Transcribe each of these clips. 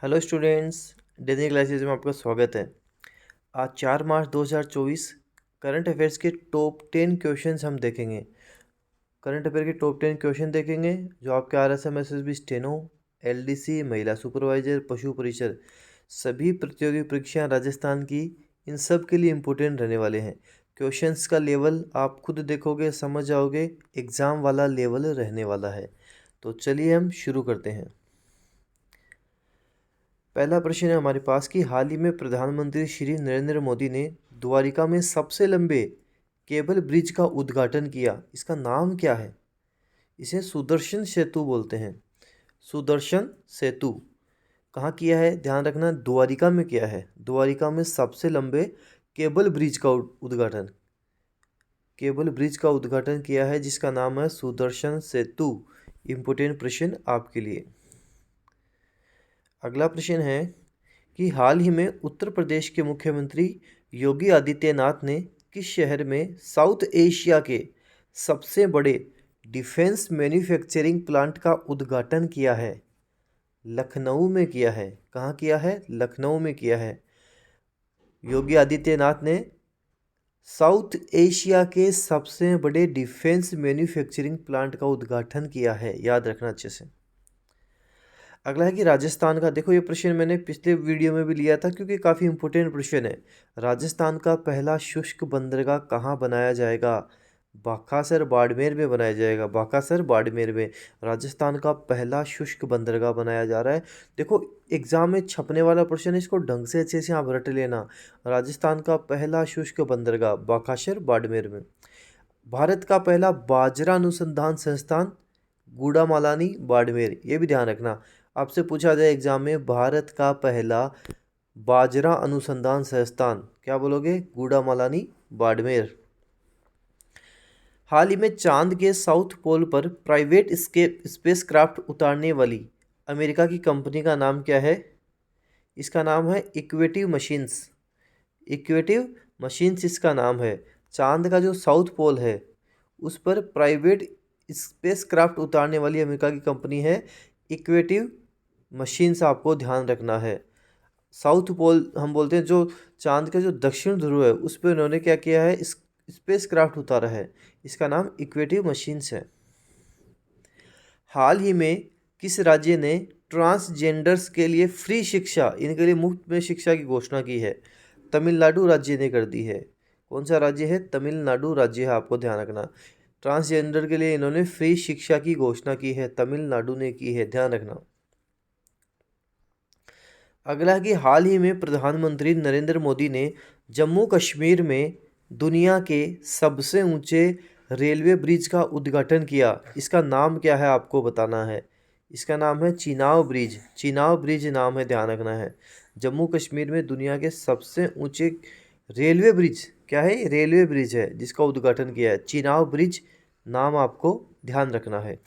Hello students, daily classes में आपका स्वागत है। आज 4 मार्च 2024 करंट अफेयर्स के टॉप 10 क्वेश्चंस हम देखेंगे। करंट अफेयर के टॉप 10 क्वेश्चन देखेंगे जो आपके RSM SSB स्टेनो, LDC, महिला सुपरवाइजर, पशु परिषद सभी प्रतियोगी परीक्षाएं राजस्थान की, इन सब के लिए इम्पोर्टेंट रहने वाले हैं। क्वेश्चंस का लेवल आप खुद देखोगे, समझ जाओगे, एग्ज़ाम वाला लेवल रहने वाला है। तो चलिए हम शुरू करते हैं। पहला प्रश्न है हमारे पास कि हाल ही में प्रधानमंत्री श्री नरेंद्र मोदी ने द्वारिका में सबसे लंबे केबल ब्रिज का उद्घाटन किया। इसका नाम क्या है? इसे सुदर्शन सेतु बोलते हैं। सुदर्शन सेतु कहाँ किया है? ध्यान रखना, द्वारिका में किया है। द्वारिका में सबसे लंबे केबल ब्रिज का उद्घाटन किया है, जिसका नाम है सुदर्शन सेतु। इम्पोर्टेंट प्रश्न आपके लिए। अगला प्रश्न है कि हाल ही में उत्तर प्रदेश के मुख्यमंत्री योगी आदित्यनाथ ने किस शहर में साउथ एशिया के सबसे बड़े डिफेंस मैन्युफैक्चरिंग प्लांट का उद्घाटन किया है? लखनऊ में किया है। कहाँ किया है? लखनऊ में किया है। योगी आदित्यनाथ ने साउथ एशिया के सबसे बड़े डिफेंस मैन्युफैक्चरिंग प्लांट का उद्घाटन किया है, याद रखना अच्छे से। अगला है कि राजस्थान का, देखो ये प्रश्न मैंने पिछले वीडियो में भी लिया था क्योंकि काफ़ी इंपॉर्टेंट प्रश्न है। राजस्थान का पहला शुष्क बंदरगाह कहाँ बनाया जाएगा? बाकासर बाड़मेर में बनाया जाएगा। बाकासर बाड़मेर में राजस्थान का पहला शुष्क बंदरगाह बनाया जा रहा है। देखो एग्जाम में छपने वाला प्रश्न है, इसको ढंग से अच्छे से आप रट लेना। राजस्थान का पहला शुष्क बंदरगाह बाकासर बाड़मेर में। भारत का पहला बाजरा अनुसंधान संस्थान गूड़ामालानी बाड़मेर, ये भी ध्यान रखना। आपसे पूछा जाए एग्जाम में भारत का पहला बाजरा अनुसंधान संस्थान, क्या बोलोगे? गूड़ामालानी बाड़मेर। हाल ही में चांद के साउथ पोल पर प्राइवेट स्पेसक्राफ्ट उतारने वाली अमेरिका की कंपनी का नाम क्या है? इसका नाम है इक्वेटिव मशीन्स। इक्वेटिव मशीन्स इसका नाम है। चांद का जो साउथ पोल है उस पर प्राइवेट स्पेसक्राफ्ट उतारने वाली अमेरिका की कंपनी है इक्वेटिव मशीन्स, आपको ध्यान रखना है। साउथ पोल हम बोलते हैं, जो चांद का जो दक्षिण ध्रुव है उस पर उन्होंने क्या किया है? स्पेसक्राफ्ट उतारा है। इसका नाम इक्वेटिव मशीन्स है। हाल ही में किस राज्य ने ट्रांसजेंडर्स के लिए फ्री शिक्षा, इनके लिए मुफ्त में शिक्षा की घोषणा की है? तमिलनाडु राज्य ने कर दी है। कौन सा राज्य है? तमिलनाडु राज्य है, आपको ध्यान रखना। ट्रांसजेंडर के लिए इन्होंने फ्री शिक्षा की घोषणा की है, तमिलनाडु ने की है, ध्यान रखना। अगला है कि हाल ही में प्रधानमंत्री नरेंद्र मोदी ने जम्मू कश्मीर में दुनिया के सबसे ऊंचे रेलवे ब्रिज का उद्घाटन किया। इसका नाम क्या है? आपको बताना है। इसका नाम है चिनाब ब्रिज। चिनाब ब्रिज नाम है, ध्यान रखना है। जम्मू कश्मीर में दुनिया के सबसे ऊंचे रेलवे ब्रिज क्या है? रेलवे ब्रिज है जिसका उद्घाटन किया है, चिनाब ब्रिज नाम आपको ध्यान रखना है।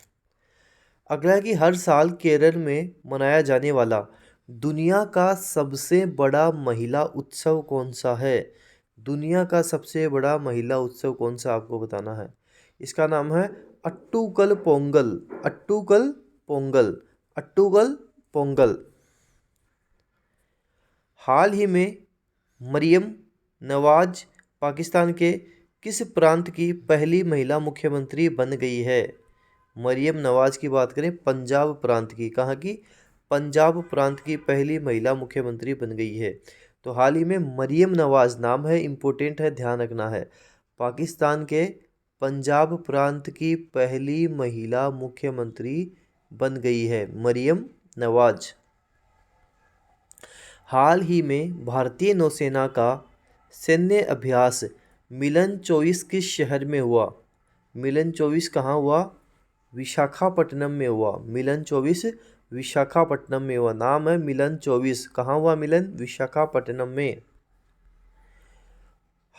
अगला है कि हर साल केरल में मनाया जाने वाला दुनिया का सबसे बड़ा महिला उत्सव कौन सा है? दुनिया का सबसे बड़ा महिला उत्सव कौन सा, आपको बताना है। इसका नाम है अट्टूकल पोंगल। अट्टूकल पोंगल। अट्टूकल पोंगल। हाल ही में मरियम नवाज पाकिस्तान के किस प्रांत की पहली महिला मुख्यमंत्री बन गई है? मरियम नवाज की बात करें, पंजाब प्रांत की। कहाँ की? पंजाब प्रांत की पहली महिला मुख्यमंत्री बन गई है। तो हाल ही में मरियम नवाज नाम है, इम्पोर्टेंट है, ध्यान रखना है। पाकिस्तान के पंजाब प्रांत की पहली महिला मुख्यमंत्री बन गई है मरियम नवाज। हाल ही में भारतीय नौसेना का सैन्य अभ्यास मिलन 24 किस शहर में हुआ? मिलन 24 कहाँ हुआ? विशाखापट्टनम में हुआ। मिलन 24 विशाखापट्टनम में हुआ। नाम है मिलन 24। कहाँ हुआ मिलन? विशाखापट्टनम में।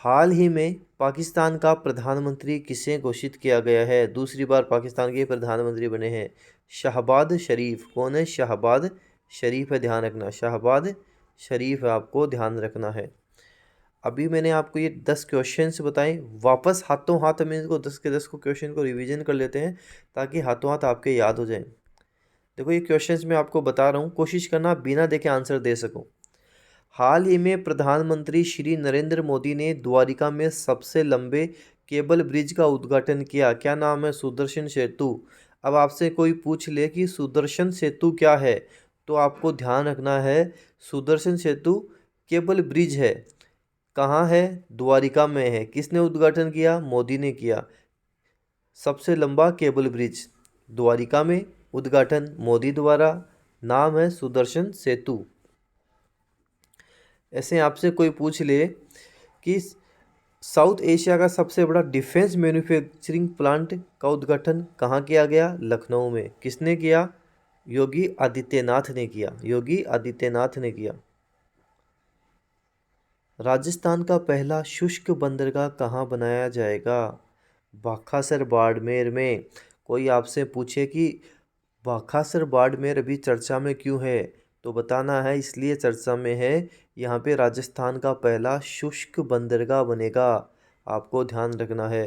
हाल ही में पाकिस्तान का प्रधानमंत्री किसे घोषित किया गया है? दूसरी बार पाकिस्तान के प्रधानमंत्री बने हैं शहबाज शरीफ। कौन है? शहबाज शरीफ है, ध्यान रखना। शहबाज शरीफ है, आपको ध्यान रखना है। अभी मैंने आपको ये 10 क्वेश्चंस बताए, वापस हाथों हाथ में इसको 10 के 10 को क्वेश्चन को रिवीजन कर लेते हैं ताकि हाथों हाथ आपके याद हो जाए। देखो ये क्वेश्चंस मैं आपको बता रहा हूँ, कोशिश करना बिना देखे आंसर दे सको। हाल ही में प्रधानमंत्री श्री नरेंद्र मोदी ने द्वारिका में सबसे लंबे केबल ब्रिज का उद्घाटन किया। क्या नाम है? सुदर्शन सेतु। अब आपसे कोई पूछ ले कि सुदर्शन सेतु क्या है, तो आपको ध्यान रखना है सुदर्शन सेतु केबल ब्रिज है। कहाँ है? द्वारिका में है। किसने उद्घाटन किया? मोदी ने किया। सबसे लंबा केबल ब्रिज द्वारिका में, उद्घाटन मोदी द्वारा, नाम है सुदर्शन सेतु। ऐसे आपसे कोई पूछ ले कि साउथ एशिया का सबसे बड़ा डिफेंस मैन्युफैक्चरिंग प्लांट का उद्घाटन कहाँ किया गया? लखनऊ में। किसने किया? योगी आदित्यनाथ ने किया। योगी आदित्यनाथ ने किया। राजस्थान का पहला शुष्क बंदरगाह कहाँ बनाया जाएगा? बाखासर बाड़मेर में। कोई आपसे पूछे कि बाखासर बाड़मेर अभी चर्चा में क्यों है, तो बताना है इसलिए चर्चा में है, यहाँ पे राजस्थान का पहला शुष्क बंदरगाह बनेगा। आपको ध्यान रखना है।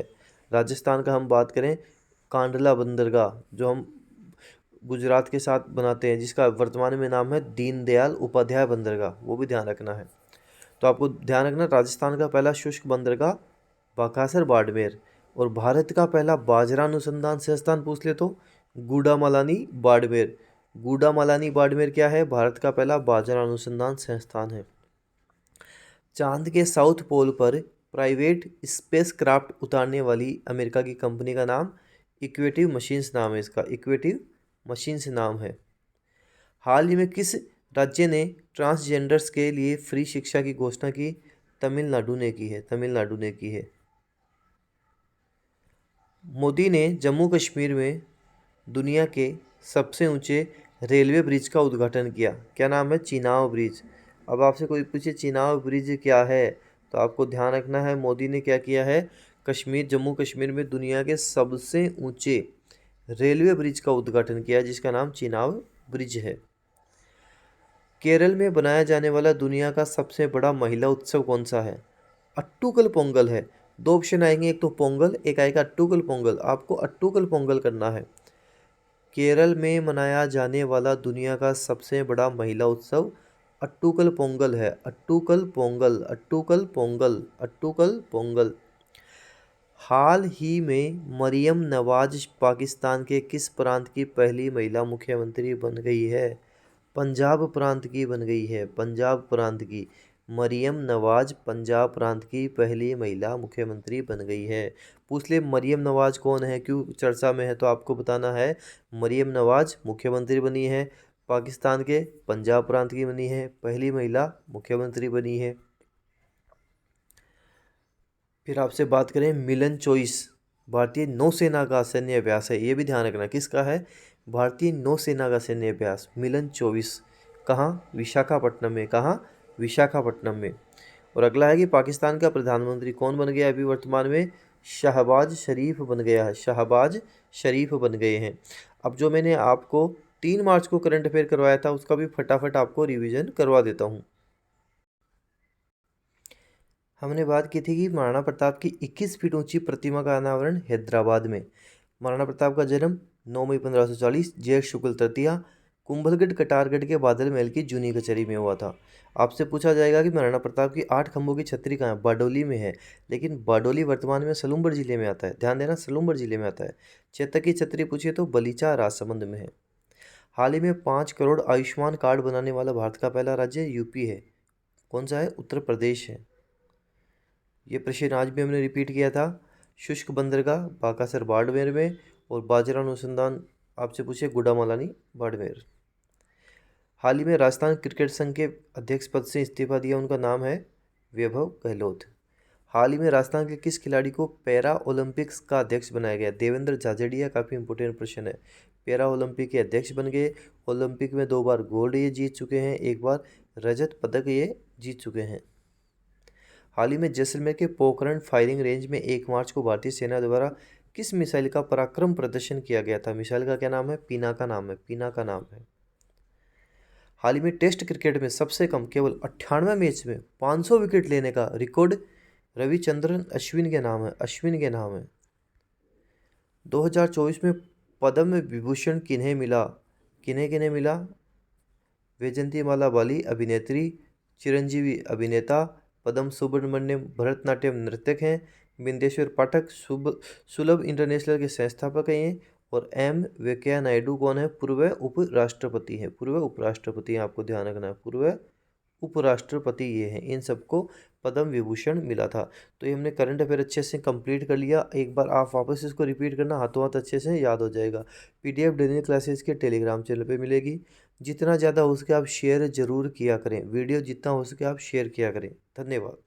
राजस्थान का हम बात करें, कांडला बंदरगाह जो हम गुजरात के साथ बनाते हैं, जिसका वर्तमान में नाम है दीनदयाल उपाध्याय बंदरगाह, वो भी ध्यान रखना है। तो आपको ध्यान रखना, राजस्थान का पहला शुष्क बंदरगाह बाखासर बाड़मेर। और भारत का पहला बाजरा अनुसंधान संस्थान पूछ ले तो गूडामालानी बाड़मेर। गूडामालानी बाड़मेर क्या है? भारत का पहला बाजरा अनुसंधान संस्थान है। चांद के साउथ पोल पर प्राइवेट स्पेस क्राफ्ट उतारने वाली अमेरिका की कंपनी का नाम इक्वेटिव मशीन्स नाम है इसका। इक्वेटिव मशीन्स नाम है। हाल ही में किस राज्य ने ट्रांसजेंडर्स के लिए फ्री शिक्षा की घोषणा की? तमिलनाडु ने की है। तमिलनाडु ने की है। मोदी ने जम्मू कश्मीर में दुनिया के सबसे ऊंचे रेलवे ब्रिज का उद्घाटन किया। क्या नाम है? चिनाव ब्रिज। अब आपसे कोई पूछे चिनाव ब्रिज क्या है, तो आपको ध्यान रखना है मोदी ने क्या किया है, जम्मू कश्मीर में दुनिया के सबसे ऊंचे रेलवे ब्रिज का उद्घाटन किया, जिसका नाम चिनाव ब्रिज है। केरल में बनाया जाने वाला दुनिया का सबसे बड़ा महिला उत्सव कौन सा है? अट्टूकल पोंगल है। दो ऑप्शन आएंगे, एक तो पोंगल, एक आएगा अट्टूकल पोंगल। आपको अट्टूकल पोंगल करना है। केरल में मनाया जाने वाला दुनिया का सबसे बड़ा महिला उत्सव अट्टूकल पोंगल है। अट्टूकल पोंगल, अट्टूकल पोंगल, अट्टूकल पोंगल। हाल ही में मरियम नवाज पाकिस्तान के किस प्रांत की पहली महिला मुख्यमंत्री बन गई है? पंजाब प्रांत की बन गई है। पंजाब प्रांत की मरियम नवाज पंजाब प्रांत की पहली महिला मुख्यमंत्री बन गई है। पूछ ले मरियम नवाज कौन है, क्यों चर्चा में है, तो आपको बताना है मरियम नवाज मुख्यमंत्री बनी है पाकिस्तान के, पंजाब प्रांत की बनी है, पहली महिला मुख्यमंत्री बनी है। फिर आपसे बात करें मिलन चॉइस, भारतीय नौसेना का सैन्य अभ्यास है, ये भी ध्यान रखना किसका है? भारतीय नौसेना का सैन्य अभ्यास मिलन 24। कहाँ? विशाखापट्टनम में। कहाँ? विशाखापट्टनम में। और अगला है कि पाकिस्तान का प्रधानमंत्री कौन बन गया अभी वर्तमान में? शहबाज शरीफ बन गया है। शहबाज शरीफ बन गए हैं। अब जो मैंने आपको 3 मार्च को करंट अफेयर करवाया था, उसका भी फटाफट आपको रिवीजन करवा देता हूँ। हमने बात की थी कि महाराणा प्रताप की 21 फीट ऊंची प्रतिमा का अनावरण हैदराबाद में। महाराणा प्रताप का जन्म 9 मई 1540 ज्येष्ठ शुक्ल तृतीया कुंभलगढ़ कटारगढ़ के बादल महल की जूनी कचहरी में हुआ था। आपसे पूछा जाएगा कि महाराणा प्रताप की 8 खंभों की छतरी कहाँ है? बारडोली में है, लेकिन बारडोली वर्तमान में सलूम्बर जिले में आता है। ध्यान देना, सलूम्बर जिले में आता है। चेतक की छतरी पूछिए तो बलीचा राजसमंद में है। हाल ही में 5 करोड़ आयुष्मान कार्ड बनाने वाला भारत का पहला राज्य यूपी है। कौन सा है? उत्तर प्रदेश है। ये प्रश्न आज भी हमने रिपीट किया था। शुष्क बंदरगाह बाकासर बाड़मेर में, और बाजरा अनुसंधान आपसे पूछे गुडामालानी बाड़मेर। हाल ही में राजस्थान क्रिकेट संघ के अध्यक्ष पद से इस्तीफा दिया, उनका नाम है वैभव गहलोत। हाल ही में राजस्थान के किस खिलाड़ी को पैरा ओलंपिक्स का अध्यक्ष बनाया गया? देवेंद्र झाझड़िया। काफ़ी इंपोर्टेंट प्रश्न है। पैरा ओलंपिक के अध्यक्ष बन गए। ओलंपिक में 2 बार गोल्ड ये जीत चुके हैं, 1 बार रजत पदक ये जीत चुके हैं। हाल ही में जैसलमेर के पोखरण फायरिंग रेंज में 1 मार्च को भारतीय सेना द्वारा किस मिसाइल का पराक्रम प्रदर्शन किया गया था? मिसाइल का क्या नाम है? पीना का नाम है। पीना का नाम है। हाल ही में टेस्ट क्रिकेट में सबसे कम केवल 98 मैच में 500 विकेट लेने का रिकॉर्ड रविचंद्रन अश्विन के नाम है। अश्विन के नाम है। 2024 में पद्म विभूषण किन्हें मिला? किन्हें किन्हें मिला? वैजयंतीमाला बाली अभिनेत्री, चिरंजीवी अभिनेता, पद्म सुब्रमण्यम भरतनाट्यम नर्तक हैं, बिंदेश्वर पाठक सुलभ इंटरनेशनल के संस्थापक हैं ये, और एम वेंकैया नायडू कौन है? पूर्व उपराष्ट्रपति हैं। पूर्व उपराष्ट्रपति हैं, आपको ध्यान रखना है, पूर्व उपराष्ट्रपति ये हैं। इन सबको पद्म विभूषण मिला था। तो ये हमने करंट अफेयर अच्छे से कंप्लीट कर लिया। एक बार आप वापस इसको रिपीट करना, हाथों हाथ अच्छे से याद हो जाएगा। पीडीएफ डेली क्लासेस के टेलीग्राम चैनल पे मिलेगी। जितना ज़्यादा हो सके आप शेयर ज़रूर किया करें, वीडियो जितना हो सके आप शेयर किया करें। धन्यवाद।